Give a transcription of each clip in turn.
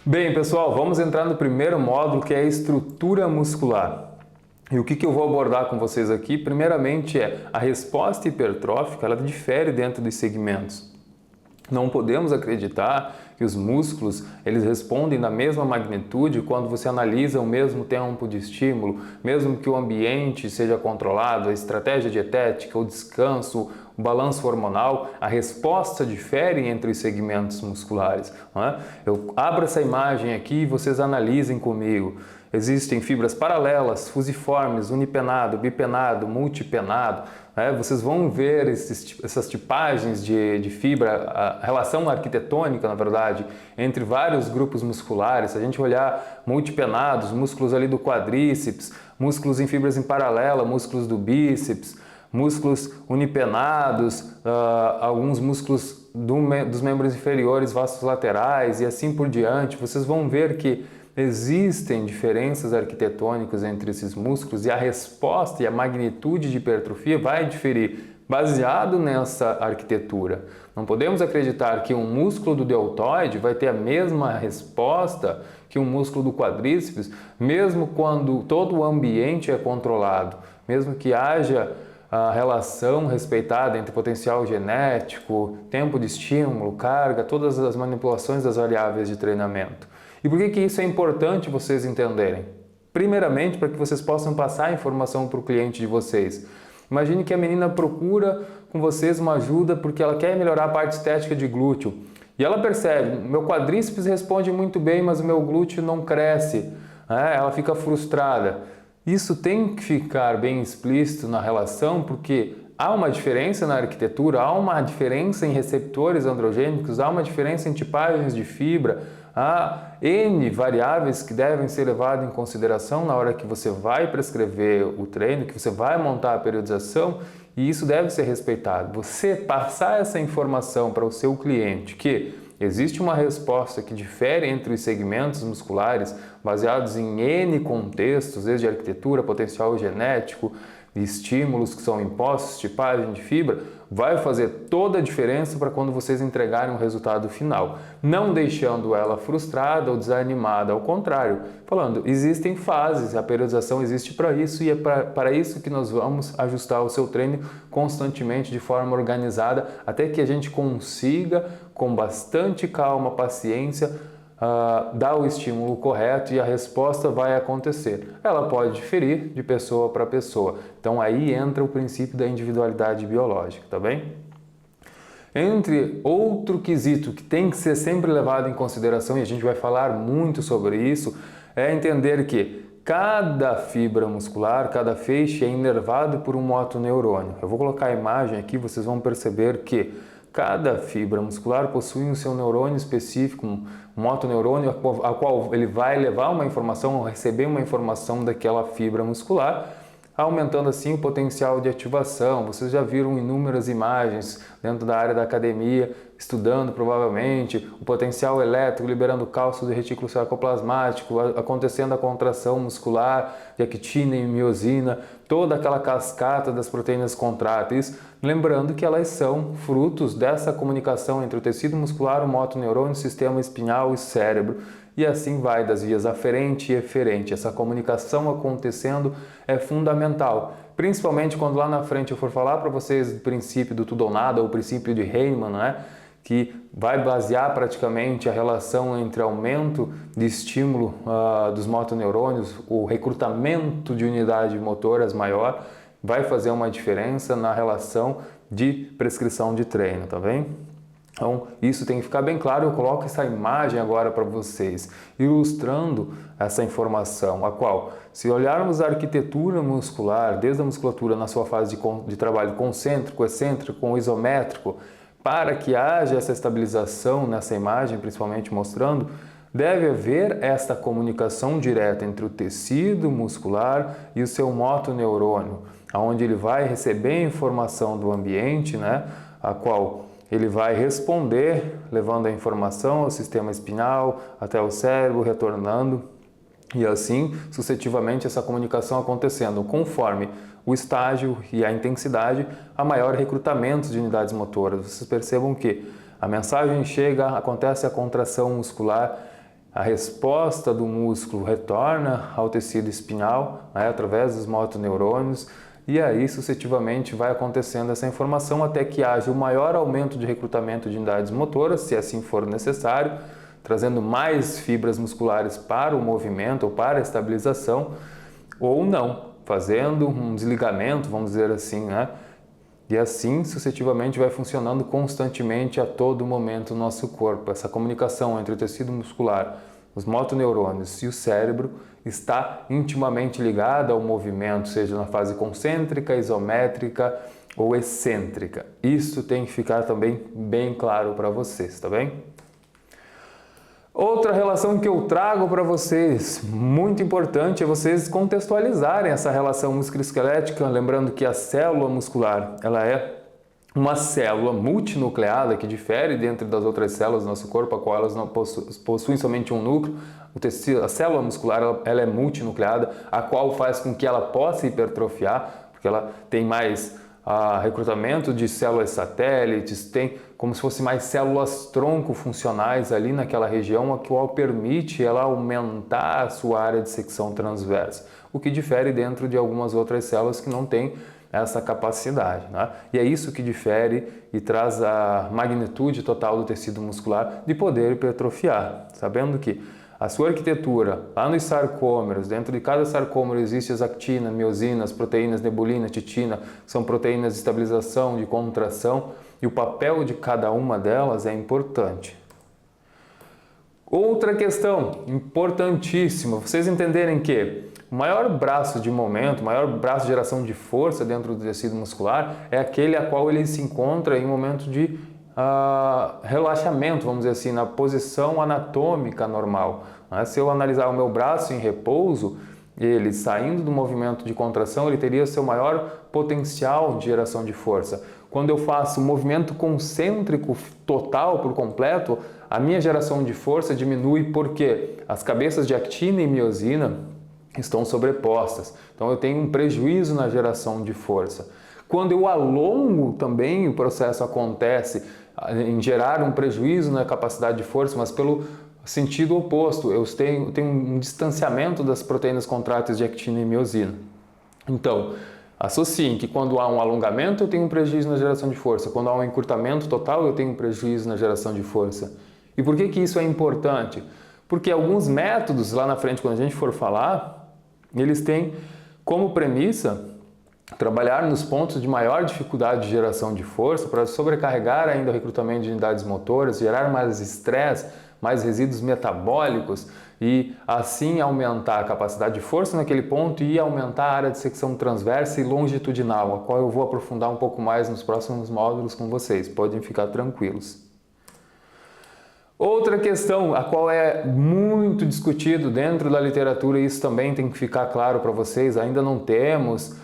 Bem, pessoal, vamos entrar no primeiro módulo, que é a estrutura muscular. E o que eu vou abordar com vocês aqui, primeiramente, é a resposta hipertrófica, ela difere dentro dos segmentos. Não podemos acreditar que os músculos eles respondem na mesma magnitude quando você analisa o mesmo tempo de estímulo, mesmo que o ambiente seja controlado, a estratégia dietética, o descanso, o balanço hormonal, a resposta difere entre os segmentos musculares. Não é? Eu abro essa imagem aqui e vocês analisem comigo. Existem fibras paralelas, fusiformes, unipenado, bipenado, multipenado. Vocês vão ver essas tipagens de fibra, a relação arquitetônica, na verdade, entre vários grupos musculares. Se a gente olhar multipenados, músculos ali do quadríceps, músculos em fibras em paralela, músculos do bíceps, músculos unipenados, alguns músculos dos membros inferiores, vastos laterais e assim por diante, vocês vão ver que existem diferenças arquitetônicas entre esses músculos e a resposta e a magnitude de hipertrofia vai diferir baseado nessa arquitetura. Não podemos acreditar que um músculo do deltoide vai ter a mesma resposta que um músculo do quadríceps, mesmo quando todo o ambiente é controlado, mesmo que haja a relação respeitada entre potencial genético, tempo de estímulo, carga, todas as manipulações das variáveis de treinamento. E por que isso é importante vocês entenderem? Primeiramente, para que vocês possam passar a informação para o cliente de vocês. Imagine que a menina procura com vocês uma ajuda porque ela quer melhorar a parte estética de glúteo. E ela percebe, meu quadríceps responde muito bem, mas o meu glúteo não cresce. Ela fica frustrada. Isso tem que ficar bem explícito na relação, porque há uma diferença na arquitetura, há uma diferença em receptores androgênicos, há uma diferença em tipagens de fibra, há N variáveis que devem ser levadas em consideração na hora que você vai prescrever o treino, que você vai montar a periodização, e isso deve ser respeitado. Você passar essa informação para o seu cliente que existe uma resposta que difere entre os segmentos musculares baseados em N contextos, desde arquitetura, potencial genético, estímulos que são impostos, tipagem de fibra, vai fazer toda a diferença para quando vocês entregarem o resultado final, não deixando ela frustrada ou desanimada, ao contrário, falando, existem fases, a periodização existe para isso e é para isso que nós vamos ajustar o seu treino constantemente de forma organizada, até que a gente consiga, com bastante calma, paciência, dar o estímulo correto e a resposta vai acontecer. Ela pode diferir de pessoa para pessoa. Então aí entra o princípio da individualidade biológica, tá bem? Entre outro quesito que tem que ser sempre levado em consideração, e a gente vai falar muito sobre isso, é entender que cada fibra muscular, cada feixe é inervado por um motoneurônio. Eu vou colocar a imagem aqui, vocês vão perceber que cada fibra muscular possui o seu neurônio específico, um motoneurônio a qual ele vai levar uma informação ou receber uma informação daquela fibra muscular, aumentando assim o potencial de ativação. Vocês já viram inúmeras imagens dentro da área da academia, estudando provavelmente o potencial elétrico, liberando cálcio do retículo sarcoplasmático, acontecendo a contração muscular de actina e miosina, toda aquela cascata das proteínas contráteis, lembrando que elas são frutos dessa comunicação entre o tecido muscular, o motoneurônio, o sistema espinhal e cérebro. E assim vai, das vias aferente e eferente. Essa comunicação acontecendo é fundamental, principalmente quando lá na frente eu for falar para vocês do princípio do tudo ou nada, ou o princípio de Heyman, que vai basear praticamente a relação entre aumento de estímulo dos motoneurônios, o recrutamento de unidades motoras maior, vai fazer uma diferença na relação de prescrição de treino, tá bem? Então, isso tem que ficar bem claro. Eu coloco essa imagem agora para vocês, ilustrando essa informação, a qual, se olharmos a arquitetura muscular, desde a musculatura na sua fase de trabalho concêntrico, excêntrico, isométrico, para que haja essa estabilização nessa imagem, principalmente mostrando, deve haver esta comunicação direta entre o tecido muscular e o seu motoneurônio, onde ele vai receber informação do ambiente, a qual ele vai responder, levando a informação ao sistema espinhal, até o cérebro, retornando, e assim, sucessivamente, essa comunicação acontecendo. Conforme o estágio e a intensidade, há maior recrutamento de unidades motoras. Vocês percebam que a mensagem chega, acontece a contração muscular, a resposta do músculo retorna ao tecido espinhal, né, através dos motoneurônios, e aí sucessivamente vai acontecendo essa informação até que haja o maior aumento de recrutamento de unidades motoras, se assim for necessário, trazendo mais fibras musculares para o movimento ou para a estabilização, ou não, fazendo um desligamento, vamos dizer assim, né? E assim sucessivamente vai funcionando constantemente a todo momento no nosso corpo. Essa comunicação entre o tecido muscular, os motoneurônios e o cérebro está intimamente ligada ao movimento, seja na fase concêntrica, isométrica ou excêntrica. Isso tem que ficar também bem claro para vocês, tá bem? Outra relação que eu trago para vocês, muito importante, é vocês contextualizarem essa relação musculoesquelética, lembrando que a célula muscular, ela é uma célula multinucleada que difere dentro das outras células do nosso corpo, a qual elas não possuem somente um núcleo. A célula muscular, ela é multinucleada, a qual faz com que ela possa hipertrofiar, porque ela tem mais recrutamento de células satélites, tem como se fosse mais células tronco funcionais ali naquela região, a qual permite ela aumentar a sua área de secção transversa, o que difere dentro de algumas outras células que não têm essa capacidade, né? E é isso que difere e traz a magnitude total do tecido muscular de poder hipertrofiar, sabendo que a sua arquitetura, lá nos sarcômeros, dentro de cada sarcômero existe as actina, miosina, as proteínas nebulina, titina, que são proteínas de estabilização, de contração, e o papel de cada uma delas é importante. Outra questão importantíssima, vocês entenderem que o maior braço de momento, o maior braço de geração de força dentro do tecido muscular é aquele a qual ele se encontra em momento de relaxamento, vamos dizer assim, na posição anatômica normal. Se eu analisar o meu braço em repouso, ele saindo do movimento de contração, ele teria seu maior potencial de geração de força. Quando eu faço um movimento concêntrico total por completo, a minha geração de força diminui porque as cabeças de actina e miosina estão sobrepostas. Então eu tenho um prejuízo na geração de força. Quando eu alongo também, o processo acontece em gerar um prejuízo na capacidade de força, mas pelo sentido oposto, eu tenho um distanciamento das proteínas contráteis de actina e miosina. Então, associem que quando há um alongamento eu tenho um prejuízo na geração de força, quando há um encurtamento total eu tenho um prejuízo na geração de força. E por que isso é importante? Porque alguns métodos lá na frente, quando a gente for falar, eles têm como premissa trabalhar nos pontos de maior dificuldade de geração de força para sobrecarregar ainda o recrutamento de unidades motoras, gerar mais estresse, mais resíduos metabólicos e assim aumentar a capacidade de força naquele ponto e aumentar a área de secção transversa e longitudinal, a qual eu vou aprofundar um pouco mais nos próximos módulos com vocês, podem ficar tranquilos. Outra questão, a qual é muito discutido dentro da literatura, e isso também tem que ficar claro para vocês, ainda não temos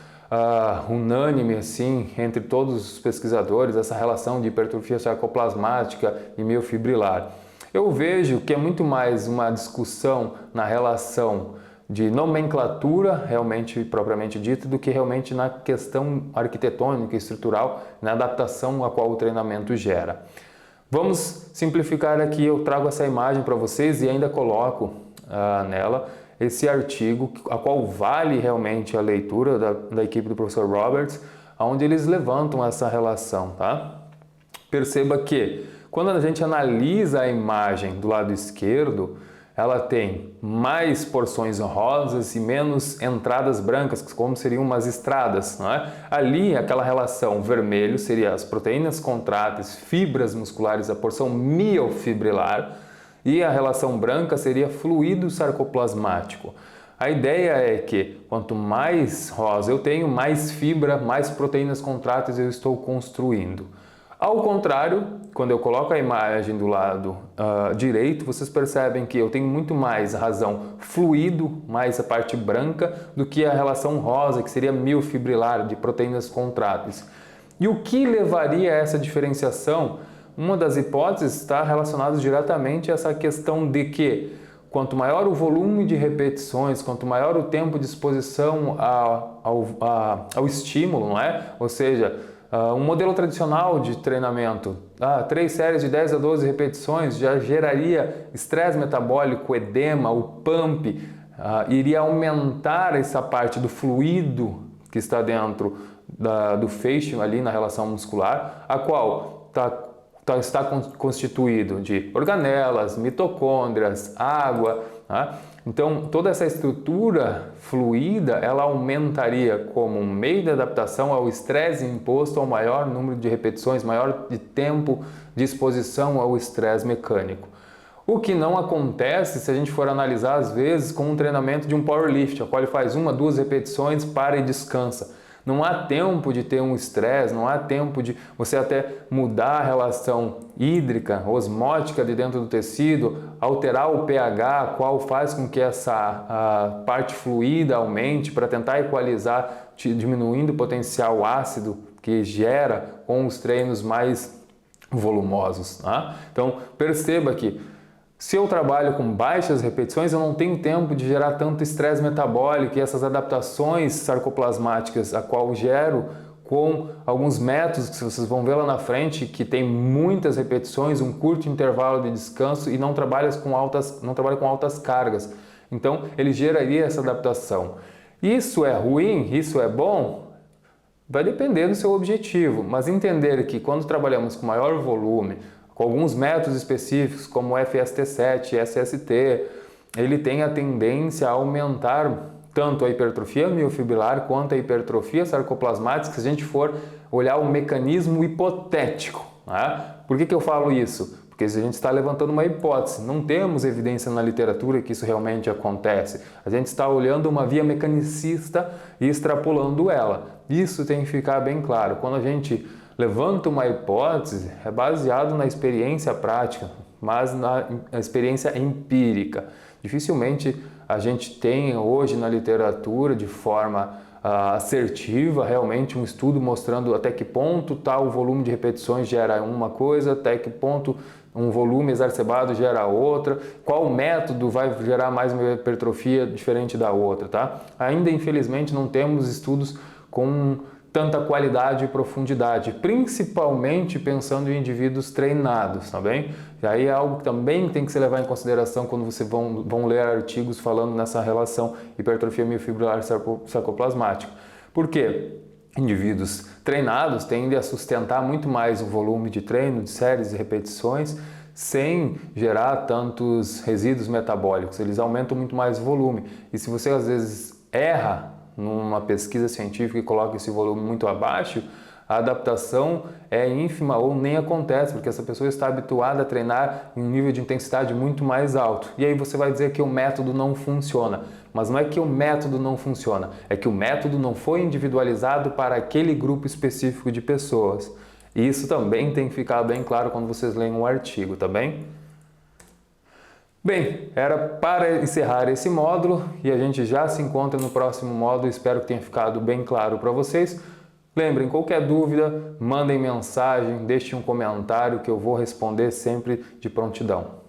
unânime assim entre todos os pesquisadores essa relação de hipertrofia sarcoplasmática e miofibrilar. Eu vejo que é muito mais uma discussão na relação de nomenclatura, realmente propriamente dita, do que realmente na questão arquitetônica e estrutural, na adaptação a qual o treinamento gera. Vamos simplificar aqui, eu trago essa imagem para vocês e ainda coloco nela esse artigo, a qual vale realmente a leitura da equipe do professor Roberts, onde eles levantam essa relação, tá? Perceba que quando a gente analisa a imagem do lado esquerdo, ela tem mais porções rosas e menos entradas brancas, como seriam umas estradas, não é? Ali, aquela relação vermelho seria as proteínas contráteis, fibras musculares, a porção miofibrilar, e a relação branca seria fluido sarcoplasmático. A ideia é que quanto mais rosa eu tenho, mais fibra, mais proteínas contráteis eu estou construindo. Ao contrário, quando eu coloco a imagem do lado direito, vocês percebem que eu tenho muito mais razão fluido, mais a parte branca, do que a relação rosa, que seria miofibrilar, de proteínas contráteis. E o que levaria a essa diferenciação? Uma das hipóteses está relacionada diretamente a essa questão de que quanto maior o volume de repetições, quanto maior o tempo de exposição ao estímulo, não é? Ou seja, Um modelo tradicional de treinamento, 3 séries de 10 a 12 repetições já geraria estresse metabólico, edema, o pump, iria aumentar essa parte do fluido que está dentro do feixe ali na relação muscular, a qual está constituído de organelas, mitocôndrias, água. Então, toda essa estrutura fluida, ela aumentaria como um meio de adaptação ao estresse imposto ao maior número de repetições, maior de tempo de exposição ao estresse mecânico. O que não acontece se a gente for analisar, às vezes, com um treinamento de um powerlift, a qual ele faz 1, 2 repetições, para e descansa. Não há tempo de ter um estresse, não há tempo de você até mudar a relação hídrica, osmótica de dentro do tecido, alterar o pH, qual faz com que essa parte fluida aumente para tentar equalizar, diminuindo o potencial ácido que gera com os treinos mais volumosos. Então perceba que se eu trabalho com baixas repetições, eu não tenho tempo de gerar tanto estresse metabólico e essas adaptações sarcoplasmáticas a qual gero com alguns métodos que vocês vão ver lá na frente, que tem muitas repetições, um curto intervalo de descanso e não trabalha com altas cargas. Então, ele geraria essa adaptação. Isso é ruim? Isso é bom? Vai depender do seu objetivo, mas entender que quando trabalhamos com maior volume, com alguns métodos específicos, como o FST7 e SST, ele tem a tendência a aumentar tanto a hipertrofia miofibrilar quanto a hipertrofia sarcoplasmática, se a gente for olhar o mecanismo hipotético. Por que eu falo isso? Porque a gente está levantando uma hipótese, não temos evidência na literatura que isso realmente acontece. A gente está olhando uma via mecanicista e extrapolando ela. Isso tem que ficar bem claro. Quando a gente levanta uma hipótese, é baseado na experiência prática, mas na experiência empírica. Dificilmente a gente tem hoje na literatura, de forma assertiva, realmente um estudo mostrando até que ponto tal volume de repetições gera uma coisa, até que ponto um volume exacerbado gera outra, qual método vai gerar mais uma hipertrofia diferente da outra, tá? Ainda, infelizmente, não temos estudos com tanta qualidade e profundidade, principalmente pensando em indivíduos treinados, tá bem? E aí é algo que também tem que se levar em consideração quando vocês vão ler artigos falando nessa relação hipertrofia miofibrilar sarcoplasmática. Por quê? Indivíduos treinados tendem a sustentar muito mais o volume de treino, de séries e repetições, sem gerar tantos resíduos metabólicos. Eles aumentam muito mais o volume. E se você às vezes erra numa pesquisa científica e coloca esse volume muito abaixo, a adaptação é ínfima ou nem acontece, porque essa pessoa está habituada a treinar em um nível de intensidade muito mais alto. E aí você vai dizer que o método não funciona. Mas não é que o método não funciona, é que o método não foi individualizado para aquele grupo específico de pessoas. E isso também tem que ficar bem claro quando vocês leem um artigo, tá bem? Bem, era para encerrar esse módulo e a gente já se encontra no próximo módulo. Espero que tenha ficado bem claro para vocês. Lembrem, qualquer dúvida, mandem mensagem, deixem um comentário que eu vou responder sempre de prontidão.